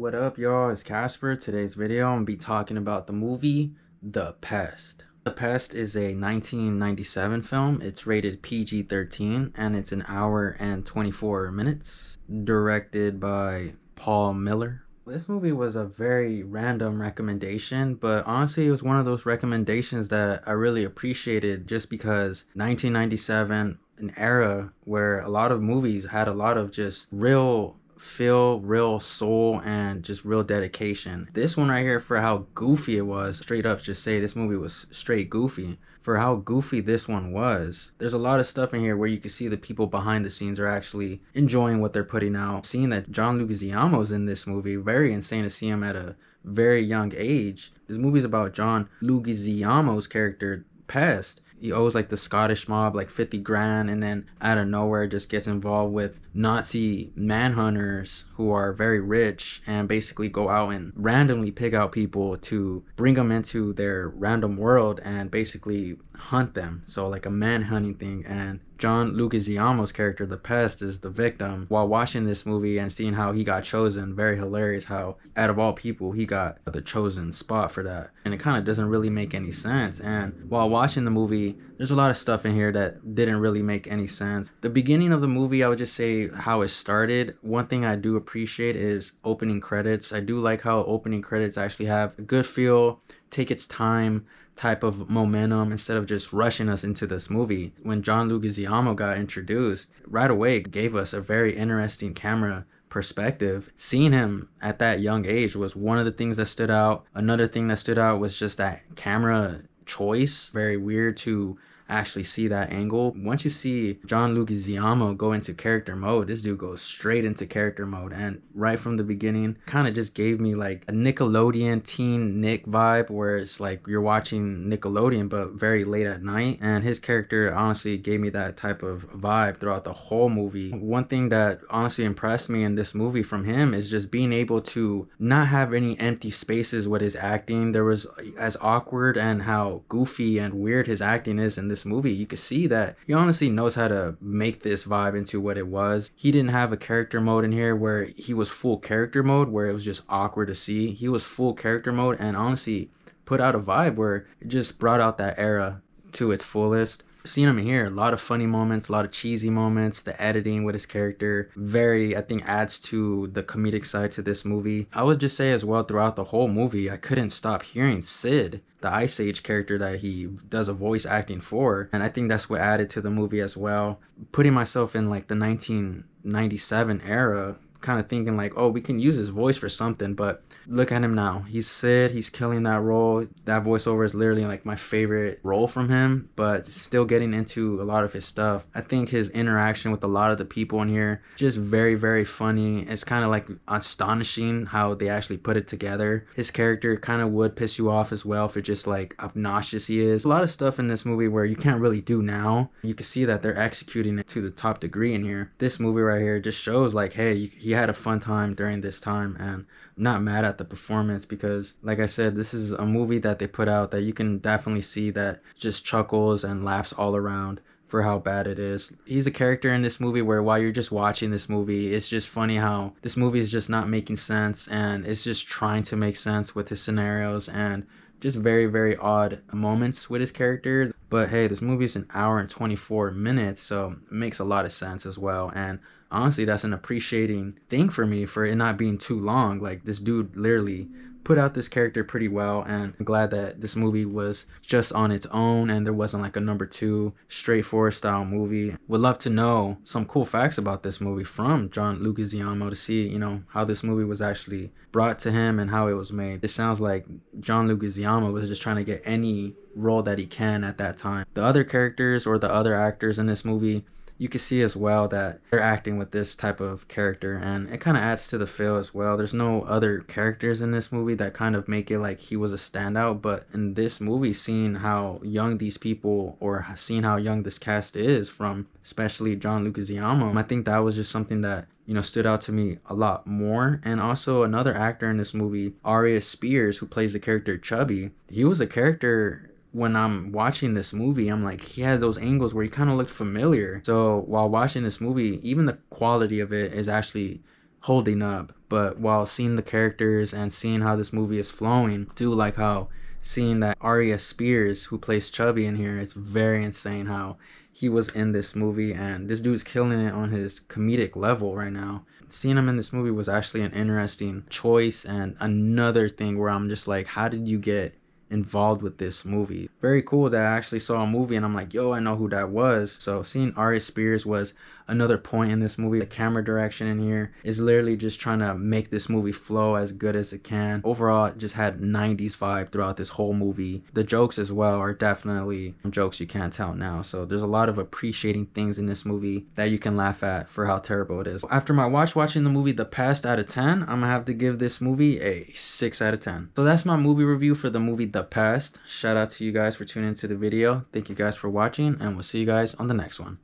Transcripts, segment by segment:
What up, y'all? It's Casper. Today's video, I'm gonna be talking about the movie The Pest. The Pest is a 1997 film. It's rated PG-13 and it's an hour and 24 minutes. Directed by Paul Miller. This movie was a very random recommendation, but honestly, it was one of those recommendations that I really appreciated just because 1997, an era where a lot of movies had a lot of just real feel, real soul, and just real dedication. This one right here, for how goofy it was, straight up just say this movie was straight goofy. For how goofy this one was, there's a lot of stuff in here where you can see the people behind the scenes are actually enjoying what they're putting out. Seeing that John Leguizamo's in this movie, very insane to see him at a very young age. This movie's about John Leguizamo's character, Pest. He owes like the Scottish mob like 50 grand, and then out of nowhere just gets involved with Nazi manhunters who are very rich and basically go out and randomly pick out people to bring them into their random world and basically hunt them. So like a manhunting thing. And John Leguizamo's character, the Pest, is the victim. While watching this movie and seeing how he got chosen, very hilarious how out of all people he got the chosen spot for that. And it kind of doesn't really make any sense. And while watching the movie, there's a lot of stuff in here that didn't really make any sense. The beginning of the movie, I would just say how it started. One thing I do appreciate is opening credits. I do like how opening credits actually have a good feel, take its time type of momentum instead of just rushing us into this movie. When John Leguizamo got introduced, right away it gave us a very interesting camera perspective. Seeing him at that young age was one of the things that stood out. Another thing that stood out was just that camera choice. Very weird to actually see that angle. Once you see John Leguizamo go into character mode, this dude goes straight into character mode, and right from the beginning kind of just gave me like a Nickelodeon teen Nick vibe, where it's like you're watching Nickelodeon but very late at night. And his character honestly gave me that type of vibe throughout the whole movie. One thing that honestly impressed me in this movie from him is just being able to not have any empty spaces with his acting. There was, as awkward and how goofy and weird his acting is in this movie, you could see that he honestly knows how to make this vibe into what it was. He didn't have a character mode in here where he was full character mode where it was just awkward to see. He was full character mode and honestly put out a vibe where it just brought out that era to its fullest. Seeing him here, a lot of funny moments, a lot of cheesy moments. The editing with his character very, I think, adds to the comedic side to this movie. I would just say as well, throughout the whole movie, I couldn't stop hearing Sid, the Ice Age character that he does a voice acting for, and I think that's what added to the movie as well. Putting myself in like the 1997 era, kind of thinking like, oh, we can use his voice for something, but look at him now. He's Sid, he's killing that role. That voiceover is literally like my favorite role from him, but still getting into a lot of his stuff. I think his interaction with a lot of the people in here, just very, very funny. It's kind of like astonishing how they actually put it together. His character kind of would piss you off as well for just like obnoxious he is. A lot of stuff in this movie where you can't really do now. You can see that they're executing it to the top degree in here. This movie right here just shows like, hey, he had a fun time during this time, and I'm not mad at the performance because, like I said, this is a movie that they put out that you can definitely see that just chuckles and laughs all around for how bad it is. He's a character in this movie where while you're just watching this movie, it's just funny how this movie is just not making sense and it's just trying to make sense with his scenarios and just very, very odd moments with his character. But hey, this movie is an hour and 24 minutes, so it makes a lot of sense as well. And honestly, that's an appreciating thing for me, for it not being too long. Like, this dude literally put out this character pretty well, and I'm glad that this movie was just on its own and there wasn't like a number two straightforward style movie. Would love to know some cool facts about this movie from John Leguizamo to see, you know, how this movie was actually brought to him and how it was made. It sounds like John Leguizamo was just trying to get any role that he can at that time. The other characters or the other actors in this movie, you can see as well that they're acting with this type of character, and it kind of adds to the feel as well. There's no other characters in this movie that kind of make it like he was a standout, but in this movie, seeing how young these people, or seeing how young this cast is, from especially John Leguizamo, I think that was just something that, you know, stood out to me a lot more. And also another actor in this movie, Aria Spears, who plays the character Chubby, he was a character when I'm watching this movie, I'm like, he had those angles where he kind of looked familiar. So while watching this movie, even the quality of it is actually holding up. but while seeing the characters and seeing how this movie is flowing, I do like how seeing that Arya Spears, who plays Chubby in here, it's very insane how he was in this movie, and this dude's killing it on his comedic level right now. Seeing him in this movie was actually an interesting choice, and another thing where I'm just like, how did you get involved with this movie? Very cool that I actually saw a movie and I'm like, yo, I know who that was. So seeing Arya Spears was another point in this movie. The camera direction in here is literally just trying to make this movie flow as good as it can. Overall, it just had 90s vibe throughout this whole movie. The jokes as well are definitely jokes you can't tell now. So there's a lot of appreciating things in this movie that you can laugh at for how terrible it is. After my watching the movie The Pest out of 10, I'm gonna have to give this movie a 6 out of 10. So that's my movie review for the movie The Pest. Shout out to you guys for tuning into the video. Thank you guys for watching, and we'll see you guys on the next one.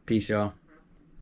Peace, y'all.